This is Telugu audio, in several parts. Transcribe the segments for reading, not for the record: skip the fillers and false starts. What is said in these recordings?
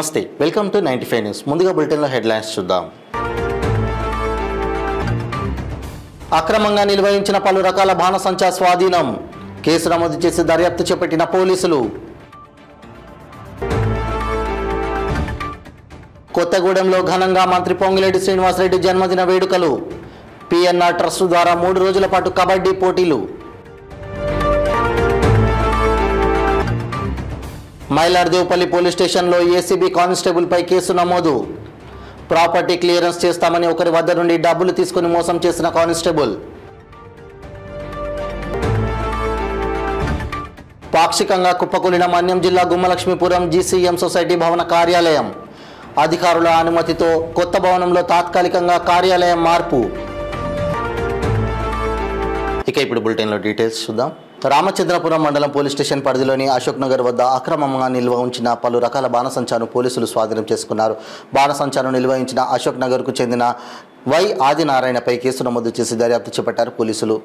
నమస్తే, వెల్కమ్ టు 95 న్యూస్. ముందుగా బులెటిన్లో హెడ్లైన్స్ చూద్దాం. అక్రమంగా నిర్వహించిన పలు రకాల బాణసంచా స్వాధీనం, కేసు నమోదు చేసి దర్యాప్తు చేపట్టిన పోలీసులు. కొత్తగూడెంలో ఘనంగా మంత్రి పొంగిలేటి శ్రీనివాసరెడ్డి జన్మదిన వేడుకలు. పిఎన్ఆర్ ట్రస్ట్ ద్వారా 3 రోజుల పాటు కబడ్డీ పోటీలు. మైలార్దేవపల్లి పోలీస్ స్టేషన్లో ఏసీబీ కానిస్టేబుల్పై కేసు నమోదు. ప్రాపర్టీ క్లియరెన్స్ చేస్తామని ఒకరి వద్ద నుండి డబ్బులు తీసుకుని మోసం చేసిన కానిస్టేబుల్. పాక్షికంగా కుప్పకూలిన మన్యం జిల్లా గుమ్మలక్ష్మీపురం జీసీఎం సొసైటీ భవన కార్యాలయం. అధికారుల అనుమతితో కొత్త భవనంలో తాత్కాలికంగా కార్యాలయం మార్పు. ఇక ఇప్పుడు బులెటిన్లో డీటెయిల్స్ చూద్దాం. రామచంద్రపురం మండలం పోలీస్ స్టేషన్ పరిధిలోని అశోక్ నగర్ వద్ద అక్రమంగా నిల్వ ఉంచిన పలు రకాల బాణసంచాను పోలీసులు స్వాధీనం చేసుకున్నారు. బాణసంచాను నిర్వహించిన అశోక్ నగర్కు చెందిన వై ఆదినారాయణపై కేసు నమోదు చేసి దర్యాప్తు చేపట్టారు పోలీసులు.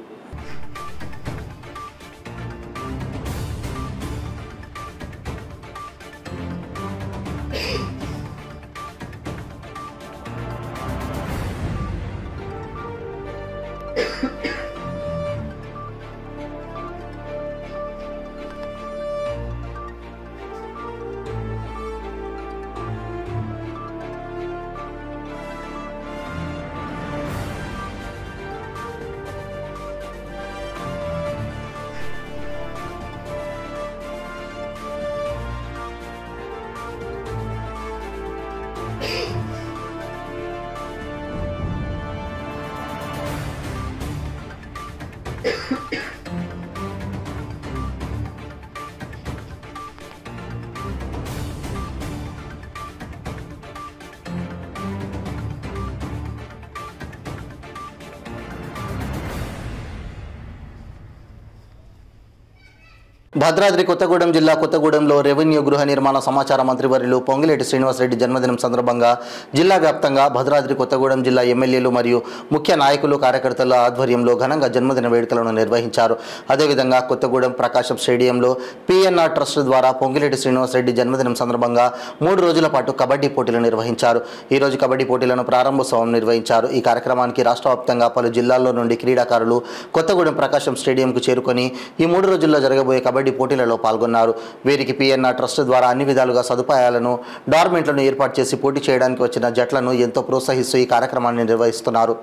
భద్రాద్రి కొత్తగూడెం జిల్లా కొత్తగూడెంలో రెవెన్యూ గృహ నిర్మాణ సమాచార మంత్రివర్యులు పొంగిలేటి శ్రీనివాసరెడ్డి జన్మదినం సందర్భంగా జిల్లా వ్యాప్తంగా భద్రాద్రి కొత్తగూడెం జిల్లా ఎమ్మెల్యేలు మరియు ముఖ్య నాయకులు కార్యకర్తల ఆధ్వర్యంలో ఘనంగా జన్మదిన వేడుకలను నిర్వహించారు. అదేవిధంగా కొత్తగూడెం ప్రకాశం స్టేడియంలో పిఎన్ఆర్ ట్రస్ట్ ద్వారా పొంగిలేటి శ్రీనివాసరెడ్డి జన్మదినం సందర్భంగా 3 రోజుల పాటు కబడ్డీ పోటీలు నిర్వహించారు. ఈ రోజు కబడ్డీ పోటీలను ప్రారంభోత్సవం నిర్వహించారు. ఈ కార్యక్రమానికి రాష్ట్ర వ్యాప్తంగా పలు జిల్లాల్లో నుండి క్రీడాకారులు కొత్తగూడెం ప్రకాశం స్టేడియంకు చేరుకొని ఈ 3 రోజుల్లో జరగబోయే కబడ్డీ పోటీలలో పాల్గొన్నారు. వీరికి పిఎన్ఆర్ ట్రస్ట్ ద్వారా అన్ని విధాలుగా సదుపాయాలను డార్మెంట్లను ఏర్పాటు చేసి పోటీ చేయడానికి వచ్చిన జట్లను ఎంతో ప్రోత్సహిస్తూ ఈ కార్యక్రమాన్ని నిర్వహిస్తున్నారు.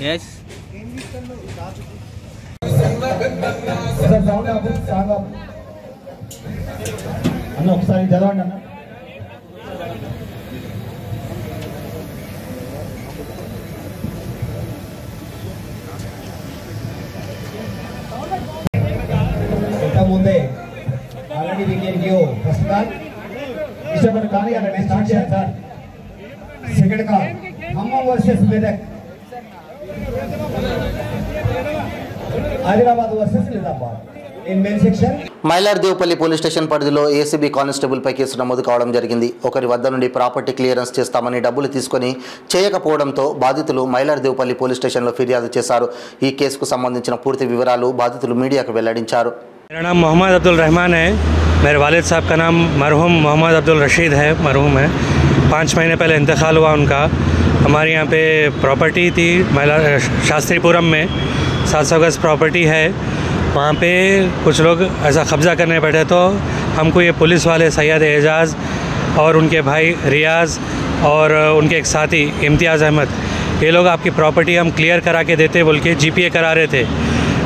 Yes. అన్న ఒకసారి చదవండి అన్న. ముందే already we can give first card. Start చేయాలి sir. Second call Khammam versus Medak, Adilabad versus Nizamabad in main section. Mylardevpally police station పరిధిలో ఏసీబీ కానిస్టేబుల్పై కేసు నమోదు కావడం జరిగింది. ఒకరి వద్ద నుండి ప్రాపర్టీ క్లియరెన్స్ చేస్తామని డబ్బులు తీసుకొని చేయకపోవడంతో బాధితులు మైలార్దేవపల్లి పోలీస్ స్టేషన్లో ఫిర్యాదు చేశారు. ఈ కేసుకు సంబంధించిన పూర్తి వివరాలు బాధితులు మీడియాకు వెల్లడించారు. मेरा नाम मोहम्मद अब्दुल रहमान है। मेरे वालिद साहब का नाम मरहूम मोहम्मद अब्दुल रशीद है, मरहूम है। 5 महीने पहले इंतकाल हुआ उनका। हमारे यहाँ पे प्रॉपर्टी थी महिला शास्त्रीपुरम में, 700 गज प्रॉपर्टी है। वहाँ पे कुछ लोग ऐसा कब्ज़ा करने बैठे तो हमको ये पुलिस वाले सैयद एजाज़ और उनके भाई रियाज़ और उनके एक साथी इम्तियाज़ अहमद, ये लोग आपकी प्रॉपर्टी हम क्लियर करा के देते बोल के जीपीए करा रहे थे।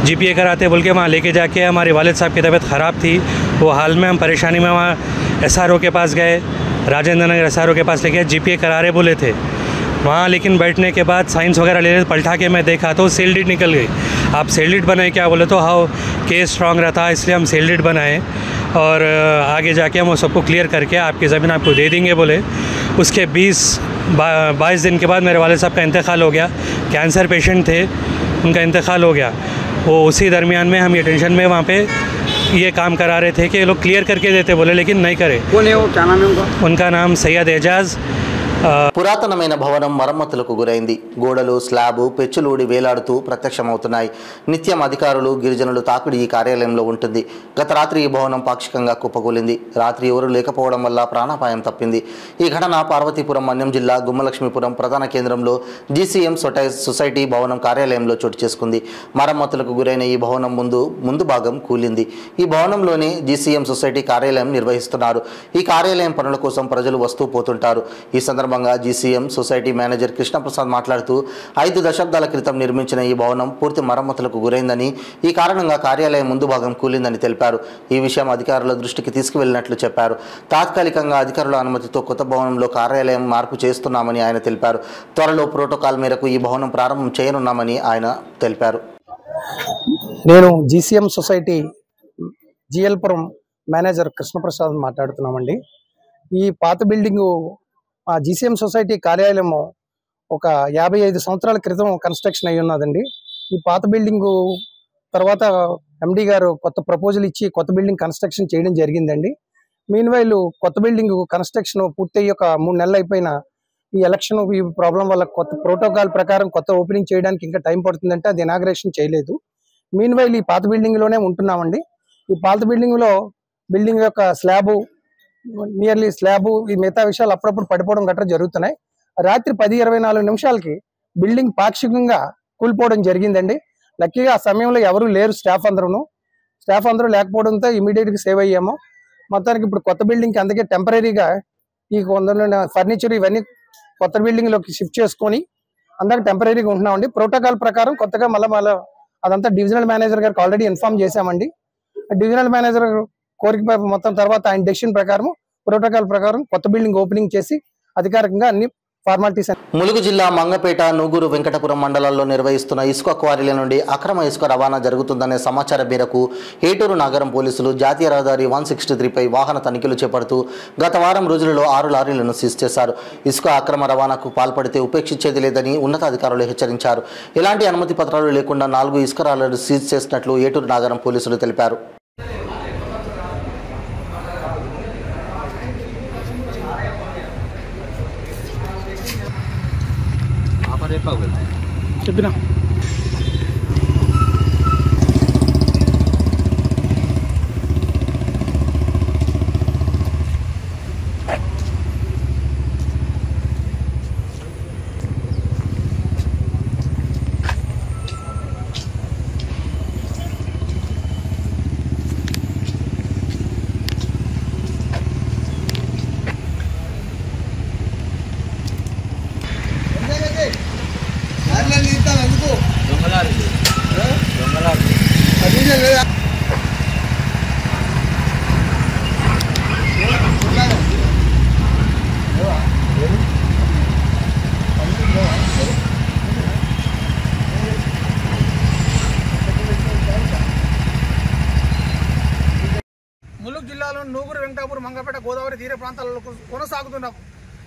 जीपीए कराते बोल के वहाँ लेके जाके हमारे वालिद साहब की तबीयत ख़राब थी। वो हाल में हम परेशानी में वहाँ एसआरओ के पास गए, राजेंद्र नगर एसआरओ के पास लेके जीपीए करा रहे बोले थे वहाँ, लेकिन बैठने के बाद साइंस वगैरह ले पलटा के मैं देखा तो सेल डीड निकल गई। आप सेल डीड बनाए क्या बोले तो हाँ केस स्ट्रॉन्ग रहता है इसलिए हम सेल डीड बनाए और आगे जाके हम वो सबको क्लियर करके आपकी ज़मीन आपको दे देंगे बोले। उसके 20-22 दिन के बाद मेरे वालिद साहब का इंतकाल हो गया। कैंसर पेशेंट थे, उनका इंतकाल हो गया। वो उसी दरमियान में हम ये टेंशन में वहाँ पे ये काम करा रहे थे कि ये लोग क्लियर करके देते बोले, लेकिन नहीं करे। कौन है वो, क्या नाम है उनका? उनका नाम सैयद एजाज़। పురాతనమైన భవనం మరమ్మతులకు గురైంది. గోడలు, స్లాబు, పెచ్చులూడి వేలాడుతూ ప్రత్యక్షమవుతున్నాయి. నిత్యం అధికారులు, గిరిజనులు తాకిడి ఈ కార్యాలయంలో ఉంటుంది. గత రాత్రి ఈ భవనం పాక్షికంగా కుప్పకూలింది. రాత్రి ఎవరూ లేకపోవడం వల్ల ప్రాణాపాయం తప్పింది. ఈ ఘటన పార్వతీపురం మన్యం జిల్లా గుమ్మలక్ష్మీపురం ప్రధాన కేంద్రంలో జీసీఎం సొసైటీ భవనం కార్యాలయంలో చోటు చేసుకుంది. మరమ్మతులకు గురైన ఈ భవనం ముందు భాగం కూలింది. ఈ భవనంలోనే జీసీఎం సొసైటీ కార్యాలయం నిర్వహిస్తున్నారు. ఈ కార్యాలయం పనుల కోసం ప్రజలు వస్తూ పోతుంటారు. ఈ సందర్భంగా జీసీఎం సొసైటీ మేనేజర్ కృష్ణప్రసాద్ మాట్లాడుతూ 5 దశాబ్దాల క్రితం నిర్మించిన ఈ భవనం పూర్తి మరమ్మతులకు గురైందని, ఈ కారణంగా కార్యాలయం ముందు భాగం కూలిందని తెలిపారు. ఈ విషయం అధికారుల దృష్టికి తీసుకువెళ్లినట్లు చెప్పారు. తాత్కాలికంగా అధికారుల అనుమతితో కొత్త భవనంలో కార్యాలయం మార్పు చేస్తున్నామని ఆయన తెలిపారు. త్వరలో ప్రోటోకాల్ మేరకు ఈ భవనం ప్రారంభం చేయనున్నామని ఆయన తెలిపారు. నేను జీసీఎం సొసైటీ జిఎల్పురం మేనేజర్ కృష్ణప్రసాద్ మాట్లాడుతున్నామండి. ఈ పాత బిల్డింగు జీసీఎం సొసైటీ కార్యాలయము ఒక 55 సంవత్సరాల క్రితం కన్స్ట్రక్షన్ అయి ఉన్నదండి. ఈ పాత బిల్డింగు తర్వాత ఎండి గారు కొత్త ప్రపోజల్ ఇచ్చి కొత్త బిల్డింగ్ కన్స్ట్రక్షన్ చేయడం జరిగిందండి. మీన్వైల్ కొత్త బిల్డింగ్ కన్స్ట్రక్షన్ పూర్తయ్యి ఒక 3 నెలలు అయిపోయినా ఈ ఎలక్షన్ ఈ ప్రాబ్లం వల్ల కొత్త ప్రోటోకాల్ ప్రకారం కొత్త ఓపెనింగ్ చేయడానికి ఇంకా టైం పడుతుందంటే అది ఇనాగ్రేషన్ చేయలేదు. మీన్వైల్ ఈ పాత బిల్డింగ్లోనే ఉంటున్నామండి. ఈ పాత బిల్డింగ్లో బిల్డింగ్ యొక్క స్లాబు, నియర్లీ స్లాబు, ఈ మిగతా విషయాలు అప్పుడప్పుడు పడిపోవడం గట్రా జరుగుతున్నాయి. రాత్రి 10:24 నిమిషాలకి బిల్డింగ్ పాక్షికంగా కూలిపోవడం జరిగిందండి. లక్కీగా ఆ సమయంలో ఎవరు లేరు, స్టాఫ్ అందరూ లేకపోవడంతో ఇమీడియట్గా సేవ్ అయ్యాము. మొత్తానికి ఇప్పుడు కొత్త బిల్డింగ్కి అందుకే టెంపరీగా ఈ కొందరు ఫర్నిచర్ ఇవన్నీ కొత్త బిల్డింగ్లోకి షిఫ్ట్ చేసుకొని అందరికి టెంపరీగా ఉంటున్నామండి. ప్రోటోకాల్ ప్రకారం కొత్తగా మళ్ళీ అదంతా డివిజనల్ మేనేజర్ గారికి ఆల్రెడీ ఇన్ఫార్మ్ చేశామండి. డివిజనల్ మేనేజర్ కోరిక మొత్తం తర్వాత ఆయన డెసిషన్ ప్రకారం ప్రోటోకాల్ ప్రకారం కొత్త బిల్డింగ్ ఓపెనింగ్ చేసి అధికారికంగా అన్ని ఫార్మాలిటీస్. ములుగు జిల్లా మంగపేట, నూగూరు, వెంకటపురం మండలాల్లో నిర్వహిస్తున్న ఇసుక క్వారీల నుండి అక్రమ ఇసుక రవాణా జరుగుతుందనే సమాచారం మేరకు ఏటూరు నగరం పోలీసులు జాతీయ రహదారి 163పై వాహన తనిఖీలు చేపడుతూ గత వారం రోజులలో 6 లారీలను సీజ్ చేశారు. ఇసుక అక్రమ రవాణాకు పాల్పడితే ఉపేక్షించేది లేదని ఉన్నతాధికారులు హెచ్చరించారు. ఎలాంటి అనుమతి పత్రాలు లేకుండా 4 ఇసుక రాళ్లను సీజ్ చేసినట్లు ఏటూరు నగరం పోలీసులు తెలిపారు. చెప్పినా ములుగు జిల్లాలో నూగూరు, వెంకటాపురం, మంగపేట గోదావరి తీర ప్రాంతాలలో కొనసాగుతున్న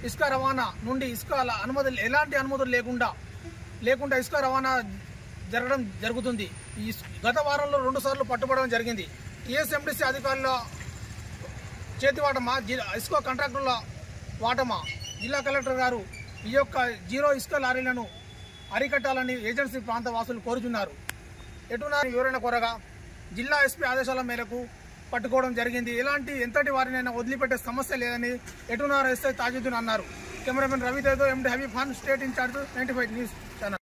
ఇసుక రవాణా నుండి ఇసుక అనుమతులు ఎలాంటి అనుమతులు లేకుండా ఇసుక రవాణా జరుగుతుంది. ఈ గత వారంలో 2 సార్లు పట్టుబడడం జరిగింది. టీఎస్ఎండిసి అధికారుల చేతివాటమా, ఇసుక కాంట్రాక్టర్ల వాటమా? జిల్లా కలెక్టర్ గారు ఈ యొక్క జీరో ఇసుక లారీలను అరికట్టాలని ఏజెన్సీ ప్రాంత వాసులు కోరుతున్నారు. ఎటునా వివరణ కోరగా జిల్లా ఎస్పీ ఆదేశాల మేరకు పట్టుకోవడం జరిగింది. ఎంతటి వారినైనా వదిలిపెట్టే సమస్య లేదని ఎటునార్ ఎస్ఐ తాజుద్దీన్ అన్నారు. Cameraman Raviteja, MD Habib Khan, state incharge 95 news channel.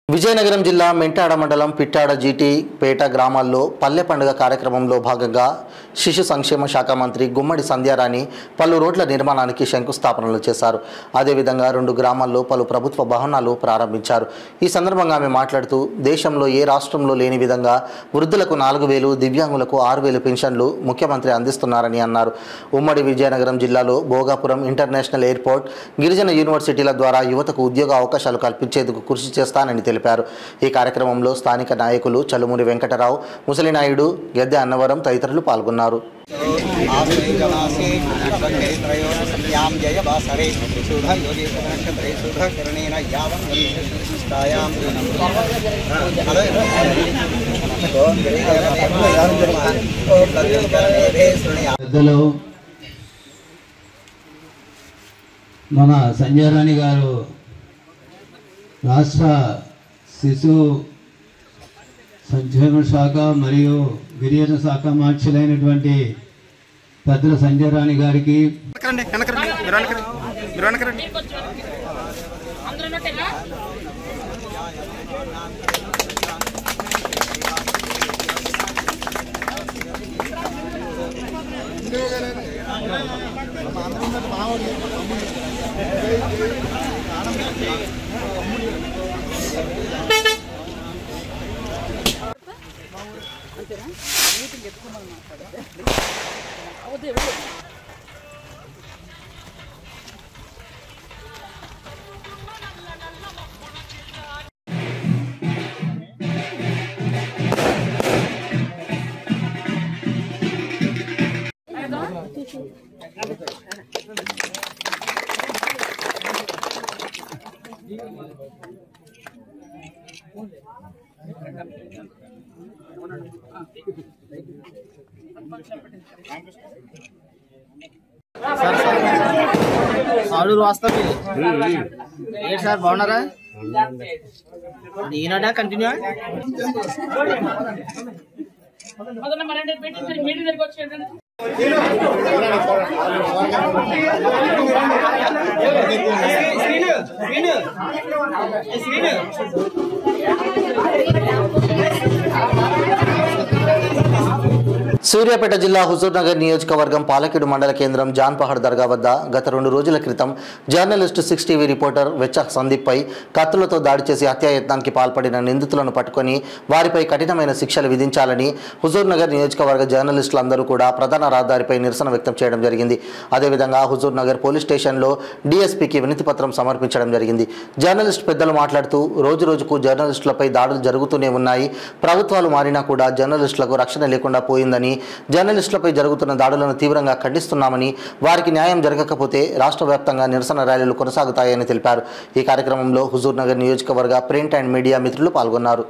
Vizianagaram జిల్లా మెంటాడ మండలం పిట్టాడ జీటీ పేట గ్రామాల్లో పల్లె పండుగ కార్యక్రమంలో భాగంగా శిశు సంక్షేమ శాఖ మంత్రి గుమ్మడి సంధ్యారాణి పలు రోడ్ల నిర్మాణానికి శంకుస్థాపనలు చేశారు. అదేవిధంగా 2 గ్రామాల్లో పలు ప్రభుత్వ భవనాలు ప్రారంభించారు. ఈ సందర్భంగా ఆమె మాట్లాడుతూ దేశంలో ఏ రాష్ట్రంలో లేని విధంగా వృద్ధులకు 4,000, దివ్యాంగులకు 6,000 పెన్షన్లు ముఖ్యమంత్రి అందిస్తున్నారని అన్నారు. ఉమ్మడి విజయనగరం జిల్లాలో భోగాపురం ఇంటర్నేషనల్ ఎయిర్పోర్ట్, గిరిజన యూనివర్సిటీల ద్వారా యువతకు ఉద్యోగ అవకాశాలు కల్పించేందుకు కృషి చేస్తానని తెలిపారు. ఈ కార్యక్రమంలో స్థానిక నాయకులు చలుమూరి వెంకటరావు, ముసలినాయుడు, గెద్దె అన్నవరం తదితరులు పాల్గొన్నారు. మన సంధ్యారాణి గారు రాష్ట్ర శిశు సంక్షేమ శాఖ మరియు గిరిజన శాఖ మార్చులైనటువంటి పెద్దల సంధ్యారాణి గారికి ఆడు వాస్తవ సార్ బాగున్నారా? ఈనాడా కంటిన్యూ సూర్యాపేట జిల్లా హుజూర్నగర్ నియోజకవర్గం పాలకేడు మండల కేంద్రం జాన్పహాడ్ దర్గా వద్ద గత 2 రోజుల క్రితం జర్నలిస్టు 6 టీవీ రిపోర్టర్ వెచ్చ సందీప్పై కత్తులతో దాడి చేసి హత్యాయత్నానికి పాల్పడిన నిందితులను పట్టుకొని వారిపై కఠినమైన శిక్షలు విధించాలని హుజూర్నగర్ నియోజకవర్గ జర్నలిస్టులందరూ కూడా ప్రధాన రహదారిపై నిరసన వ్యక్తం చేయడం జరిగింది. అదేవిధంగా హుజూర్నగర్ పోలీస్ స్టేషన్లో డీఎస్పీకి వినతి పత్రం సమర్పించడం జరిగింది. జర్నలిస్ట్ పెద్దలు మాట్లాడుతూ రోజురోజుకు జర్నలిస్టులపై దాడులు జరుగుతూనే ఉన్నాయి. ప్రభుత్వాలు మారినా కూడా జర్నలిస్టులకు రక్షణ లేకుండా పోయిందని, జర్నలిస్టులపై జరుగుతున్న దాడులను తీవ్రంగా ఖండిస్తున్నామని, వారికి న్యాయం జరగకపోతే రాష్ట్ర వ్యాప్తంగా నిరసన ర్యాలీలు కొనసాగుతాయని తెలిపారు. ఈ కార్యక్రమంలో హుజూర్నగర్ నియోజకవర్గ ప్రింట్ అండ్ మీడియా మిత్రులు పాల్గొన్నారు.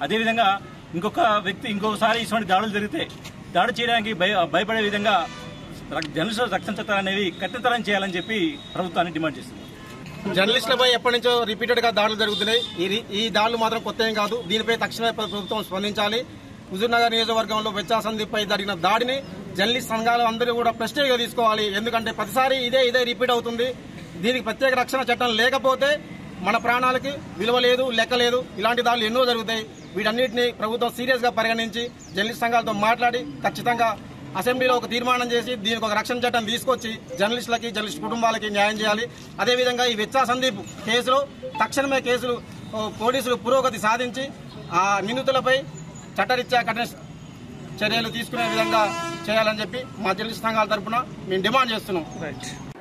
అదేవిధంగా ఇంకొక వ్యక్తి ఇంకొకసారి ఇటువంటి దాడులు జరిగితే దాడి చేయడానికి భయపడే విధంగా జర్నలిస్టుల రక్షణ చట్టాలు అనేవి కఠినతరం చేయాలని చెప్పి ప్రభుత్వాన్ని డిమాండ్ చేస్తుంది. జర్నలిస్టులపై ఎప్పటి నుంచో రిపీటెడ్ గా దాడులు జరుగుతున్నాయి. ఈ దాడులు మాత్రం కొత్త ఏం కాదు. దీనిపై తక్షణ ప్రభుత్వం స్పందించాలి. హుజూర్నగర్ నియోజకవర్గంలో వెచ్చా సందీప్పై జరిగిన దాడిని జర్నలిస్ట్ సంఘాలు అందరూ కూడా ప్రెస్టేజ్ గా తీసుకోవాలి. ఎందుకంటే ప్రతిసారి ఇదే రిపీట్ అవుతుంది. దీనికి ప్రత్యేక రక్షణ చట్టం లేకపోతే మన ప్రాణాలకి విలువ లేదు, లెక్క లేదు. ఇలాంటి దాడులు ఎన్నో జరుగుతాయి. వీటన్నిటిని ప్రభుత్వం సీరియస్ గా పరిగణించి జర్నలిస్ట్ సంఘాలతో మాట్లాడి ఖచ్చితంగా అసెంబ్లీలో ఒక తీర్మానం చేసి దీనికి ఒక రక్షణ చట్టం తీసుకొచ్చి జర్నలిస్టులకి, జర్నలిస్ట్ కుటుంబాలకి న్యాయం చేయాలి. అదేవిధంగా ఈ వెచ్చా సందీప్ కేసులో తక్షణమే పోలీసులు పురోగతి సాధించి ఆ నిందితులపై చట్టరీత్యా కఠిన చర్యలు తీసుకునే విధంగా చేయాలని చెప్పి మా జర్నలిస్ట్ సంఘాల తరఫున మేము డిమాండ్ చేస్తున్నాం.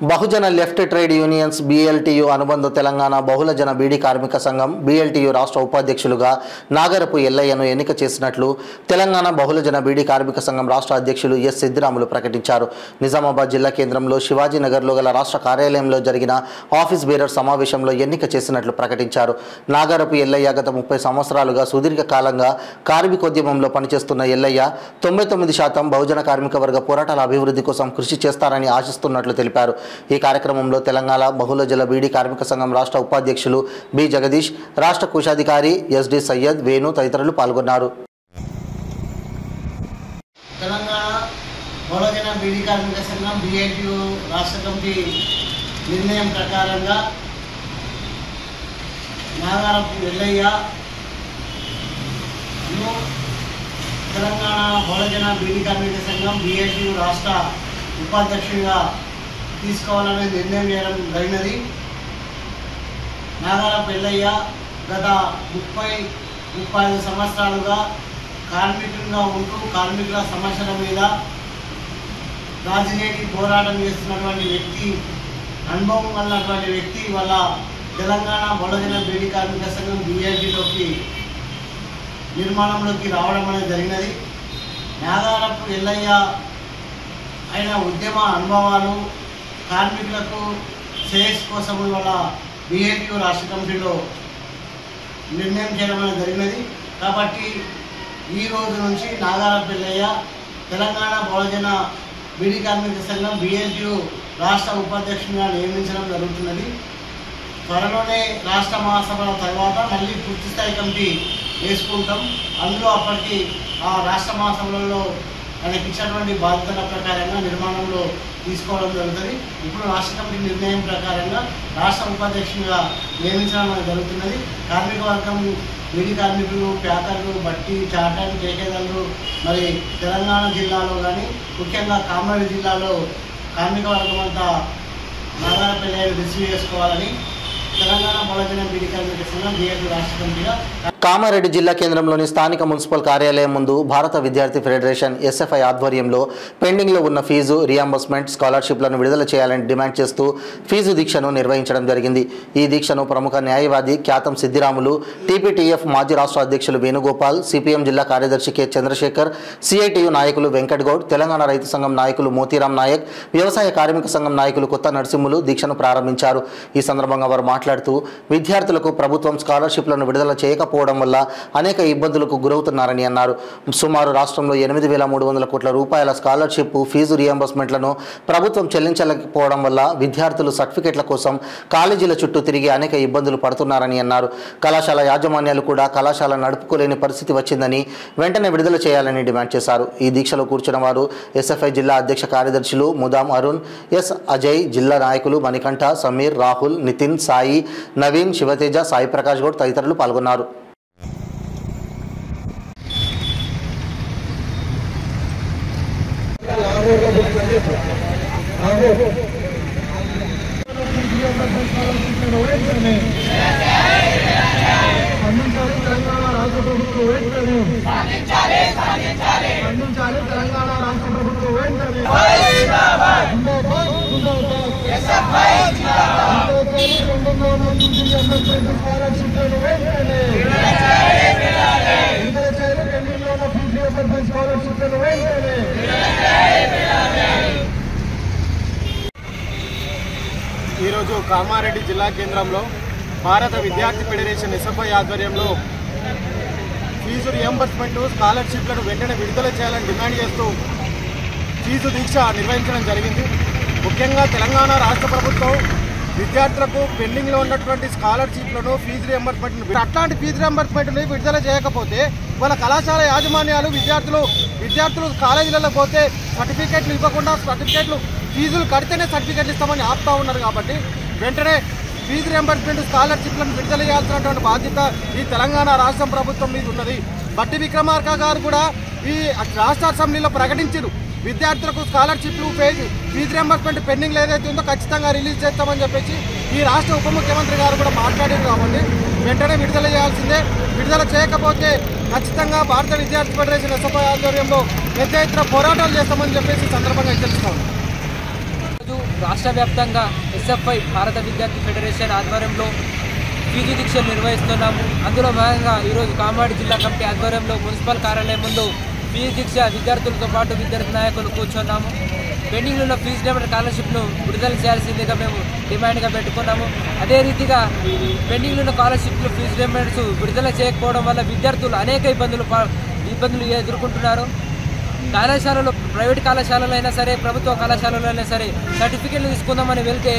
బహుజన లెఫ్ట్ ట్రేడ్ యూనియన్స్ BLTU అనుబంధ తెలంగాణ బహుళజన బీడీ కార్మిక సంఘం BLTU రాష్ట్ర ఉపాధ్యక్షులుగా నాగరపు ఎల్లయ్యను ఎన్నిక చేసినట్లు తెలంగాణ బహుళజన బీడీ కార్మిక సంఘం రాష్ట్ర అధ్యక్షులు ఎస్ సిద్దిరాములు ప్రకటించారు. నిజామాబాద్ జిల్లా కేంద్రంలో శివాజీనగర్లో గల రాష్ట్ర కార్యాలయంలో జరిగిన ఆఫీస్ బేరర్ సమావేశంలో ఎన్నిక చేసినట్లు ప్రకటించారు. నాగరపు ఎల్లయ్య గత 30 సంవత్సరాలుగా సుదీర్ఘ కాలంగా కార్మికోద్యమంలో పనిచేస్తున్న ఎల్లయ్య 99% బహుజన కార్మిక వర్గ పోరాటాల అభివృద్ధి కోసం కృషి చేస్తారని ఆశిస్తున్నట్లు తెలిపారు. ఈ కార్యక్రమంలో తెలంగాణ బహుళజన బీడీ కార్మిక సంఘం రాష్ట్ర ఉపాధ్యక్షులు బి జగదీష్, రాష్ట్ర కోశాధికారి SD సయ్యద్, వేణు తదితరులు పాల్గొన్నారు. తెలంగాణ బహుళజన బీడీ కార్మిక సంఘం BLTU రాష్ట్ర కమిటీ నిర్ణయం ప్రకారంగా నాగారపు ఎల్లయ్య తెలంగాణ బహుళజన బీడీ కార్మిక సంఘం BLTU రాష్ట్ర ఉపాధ్యక్షుడిగా తీసుకోవాలనే నిర్ణయం చేయడం జరిగినది. నాగారపు ఎల్లయ్య గత 30-35 సంవత్సరాలుగా కార్మికులుగా ఉంటూ కార్మికుల సమస్యల మీద రాజనీతి పోరాటం చేస్తున్నటువంటి వ్యక్తి, అనుభవం ఉన్నటువంటి వ్యక్తి వల్ల తెలంగాణ బహుళజన బీడీ కార్మిక సంఘం BLTలోకి నిర్మాణంలోకి రావడం అనేది జరిగినది. నాగారపు ఎల్లయ్య ఆయన ఉద్యమ అనుభవాలు కార్మికులకు శ్రేయస్ కోసం వల్ల BLTU రాష్ట్ర కమిటీలో నిర్ణయం చేయడం అనేది జరిగినది. కాబట్టి ఈ రోజు నుంచి నాగారపు ఎల్లయ్య తెలంగాణ బహుళజన బీడీ కార్మిక సంఘం BLTU రాష్ట్ర ఉపాధ్యక్షునిగా నియమించడం జరుగుతున్నది. త్వరలోనే రాష్ట్ర మహాసభల తర్వాత మళ్ళీ పూర్తి స్థాయి కమిటీ వేసుకుంటాం. అందులో అప్పటికి ఆ రాష్ట్ర మహాసభలలో ఆయనకి ఇచ్చినటువంటి బాధ్యతల ప్రకారంగా నిర్మాణంలో తీసుకోవడం జరుగుతుంది. ఇప్పుడు రాష్ట్ర కమిటీ నిర్ణయం ప్రకారంగా రాష్ట్ర ఉపాధ్యక్షునిగా నియమించడం జరుగుతున్నది. కార్మిక వర్గం బీడీ కార్మికులు, ప్యాకర్లు, బట్టి, చాటన్, కేకేదళ్ళు మరి తెలంగాణ జిల్లాలో కానీ ముఖ్యంగా కామారెడ్డి జిల్లాలో కార్మిక వర్గం అంతా నాగారపు ఎల్లయ్యను రిసీవ్ చేసుకోవాలని తెలంగాణ బహుళజన బీడీ కార్మిక సంఘం BLTU రాష్ట్ర కమిటీగా కామారెడ్డి జిల్లా కేంద్రంలోని స్థానిక మున్సిపల్ కార్యాలయం ముందు భారత విద్యార్థి ఫెడరేషన్ SFI ఆధ్వర్యంలో పెండింగ్లో ఉన్న ఫీజు రియంబర్స్మెంట్, స్కాలర్షిప్లను విడుదల చేయాలని డిమాండ్ చేస్తూ ఫీజు దీక్షను నిర్వహించడం జరిగింది. ఈ దీక్షను ప్రముఖ న్యాయవాది ఖ్యాతం సిద్దిరాములు, TPTF మాజీ రాష్ట్ర అధ్యక్షులు వేణుగోపాల్, CPM జిల్లా కార్యదర్శి K చంద్రశేఖర్, CITU నాయకులు వెంకట్గౌడ్, తెలంగాణ రైతు సంఘం నాయకులు మోతీరాం నాయక్, వ్యవసాయ కార్మిక సంఘం నాయకులు కొత్త నరసింహులు దీక్షను ప్రారంభించారు. ఈ సందర్భంగా వారు మాట్లాడుతూ విద్యార్థులకు ప్రభుత్వం స్కాలర్షిప్లను విడుదల చేయకపోవడం వల్ల అనేక ఇబ్బందులకు గురవుతున్నారని అన్నారు. సుమారు రాష్ట్రంలో 8,300 కోట్ల రూపాయల స్కాలర్షిప్, ఫీజు రియంబర్స్మెంట్లను ప్రభుత్వం చెల్లించలేకపోవడం వల్ల విద్యార్థులు సర్టిఫికెట్ల కోసం కాలేజీల చుట్టూ తిరిగి అనేక ఇబ్బందులు పడుతున్నారని అన్నారు. కళాశాల యాజమాన్యాలు కూడా కళాశాల నడుపుకోలేని పరిస్థితి వచ్చిందని వెంటనే విడుదల చేయాలని డిమాండ్ చేశారు. ఈ దీక్షలో కూర్చున్న వారు SFI జిల్లా అధ్యక్ష కార్యదర్శులు ముదాం అరుణ్, S అజయ్, జిల్లా నాయకులు మణికంఠ, సమీర్, రాహుల్, నితిన్, సాయి, నవీన్, శివతేజ, సాయి ప్రకాష్ గౌడ్ తదితరులు పాల్గొన్నారు. ఈరోజు కామారెడ్డి జిల్లా కేంద్రంలో భారత విద్యార్థి ఫెడరేషన్ ఎస్ఎఫ్ఐ ఆధ్వర్యంలో ఫీజు రియంబర్స్మెంట్ స్కాలర్షిప్లను వెంటనే విడుదల చేయాలని డిమాండ్ చేస్తూ ఫీజు దీక్ష నిర్వహించడం జరిగింది. ముఖ్యంగా తెలంగాణ రాష్ట్ర ప్రభుత్వం విద్యార్థులకు పెండింగ్లో ఉన్నటువంటి స్కాలర్షిప్లను ఫీజు రియంబర్స్మెంట్ అట్లాంటి ఫీజు రియంబర్స్మెంట్ని విడుదల చేయకపోతే వాళ్ళ కళాశాల యాజమాన్యాలు విద్యార్థులు కాలేజీలలో పోతే సర్టిఫికేట్లు ఇవ్వకుండా ఫీజులు కడితేనే సర్టిఫికేట్లు ఇస్తామని ఆపుతా ఉన్నారు. కాబట్టి వెంటనే ఫీజు రియంబర్స్మెంట్ స్కాలర్షిప్లను విడుదల చేయాల్సినటువంటి బాధ్యత ఈ తెలంగాణ రాష్ట్ర ప్రభుత్వం మీద ఉన్నది. బట్టి విక్రమార్క గారు కూడా ఈ రాష్ట్ర అసెంబ్లీలో ప్రకటించారు, విద్యార్థులకు స్కాలర్షిప్లు ఫీజు రియంబర్స్మెంట్ పెండింగ్ ఏదైతే ఉందో ఖచ్చితంగా రిలీజ్ చేస్తామని చెప్పేసి ఈ రాష్ట్ర ఉప ముఖ్యమంత్రి గారు కూడా మాట్లాడారు. కాబట్టి వెంటనే విడుదల చేయాల్సిందే. విడుదల చేయకపోతే ఖచ్చితంగా భారత విద్యార్థి ఫెడరేషన్ ఎస్ఎఫ్ఐ ఆధ్వర్యంలో పెద్ద ఎత్తున పోరాటాలు చేస్తామని చెప్పేసి సందర్భంగా హెచ్చరిస్తాం. రాష్ట్ర వ్యాప్తంగా ఎస్ఎఫ్ఐ భారత విద్యార్థి ఫెడరేషన్ ఆధ్వర్యంలో ఫీజు దీక్షలు నిర్వహిస్తున్నాము. అందులో భాగంగా ఈరోజు కామారెడ్డి జిల్లా కమిటీ ఆధ్వర్యంలో మున్సిపల్ కార్యాలయం ముందు ఫీజు దీక్ష విద్యార్థులతో పాటు విద్యార్థి నాయకులు కూర్చున్నాము. పెండింగ్లో ఉన్న ఫీజు రియంబర్స్మెంట్ స్కాలర్షిప్ను విడుదల చేయాల్సిందిగా మేము డిమాండ్గా పెట్టుకున్నాము. అదే రీతిగా పెండింగ్లో ఉన్న స్కాలర్షిప్లు ఫీజు రియంబర్స్మెంట్స్ విడుదల చేయకపోవడం వల్ల విద్యార్థులు అనేక ఇబ్బందులు ఎదుర్కొంటున్నారు. కళాశాలలో ప్రైవేట్ కళాశాలలో అయినా సరే ప్రభుత్వ కళాశాలలో అయినా సరే సర్టిఫికెట్లు తీసుకుందామని వెళ్తే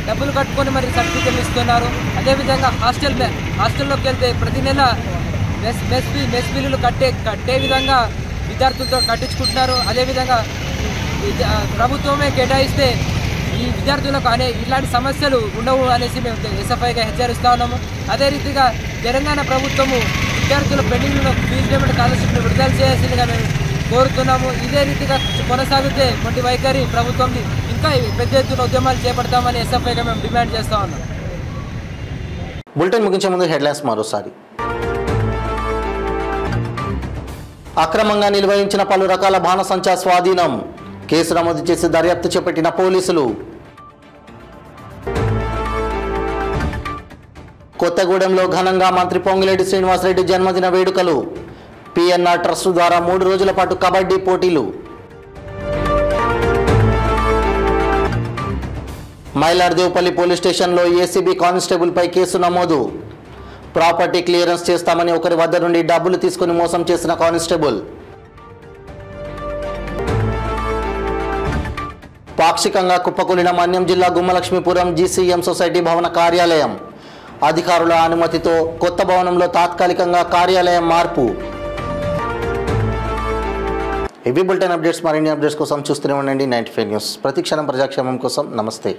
డబ్బులు కట్టుకొని మరి సర్టిఫికెట్లు ఇస్తున్నారు. అదేవిధంగా హాస్టల్లోకి వెళ్తే ప్రతి నెల మెస్ బిల్లులు కట్టే విధంగా విద్యార్థులతో కట్టించుకుంటున్నారు. అదేవిధంగా ప్రభుత్వమే కేటాయిస్తే ఈ విద్యార్థులకు ఇలాంటి సమస్యలు ఉండవు అనేసి మేము ఎస్ఎఫ్ఐగా హెచ్చరిస్తా ఉన్నాము. అదే రీతిగా తెలంగాణ ప్రభుత్వము విద్యార్థుల పెండింగ్లో ఫీజు రియంబర్స్మెంట్ స్కాలర్షిప్ను విడుదల చేయాల్సిందిగా మేము కోరుతున్నాము. ఇదే రీతిగా కొనసాగితే వంటి వైఖరి ప్రభుత్వం ఇంకా పెద్ద ఎత్తున ఉద్యమాలు చేపడతామని ఎస్ఎఫ్ఐగా మేము డిమాండ్ చేస్తా ఉన్నాం. బులెటిన్ ముగించే ముందు హెడ్లైన్స్ మరోసారి. అక్రమంగా నిర్వహించిన పలు రకాల బాణసంచా స్వాధీనం, కేసు నమోదు చేసి దర్యాప్తు చేపట్టిన పోలీసులు. కొత్తగూడెంలో ఘనంగా మంత్రి పొంగిలేటి శ్రీనివాసరెడ్డి జన్మదిన వేడుకలు, పిఎన్ఆర్ ట్రస్ట్ ద్వారా 3 రోజుల పాటు కబడ్డీ పోటీలు. మైలార్దేవ్పల్లి పోలీస్ స్టేషన్లో ఏసీబీ కానిస్టేబుల్పై కేసు నమోదు, ప్రాపర్టీ క్లియరెన్స్ చేస్తామని ఒకరి వద్ద నుండి డబ్బులు తీసుకుని మోసం చేసిన కానిస్టేబుల్. పాక్షికంగా కుప్పకూలిన మన్యం జిల్లా గుమ్మలక్ష్మీపురం జీసీఎం సొసైటీ భవన కార్యాలయం, అధికారుల అనుమతితో కొత్త భవనంలో తాత్కాలికంగా కార్యాలయం మార్పు. ఇవి బులెటిన్ అప్డేట్స్. మరిన్ని అప్డేట్స్ కోసం చూస్తూనే ఉండండి 95 న్యూస్. ప్రతి క్షణం ప్రజాక్షేమం కోసం. నమస్తే.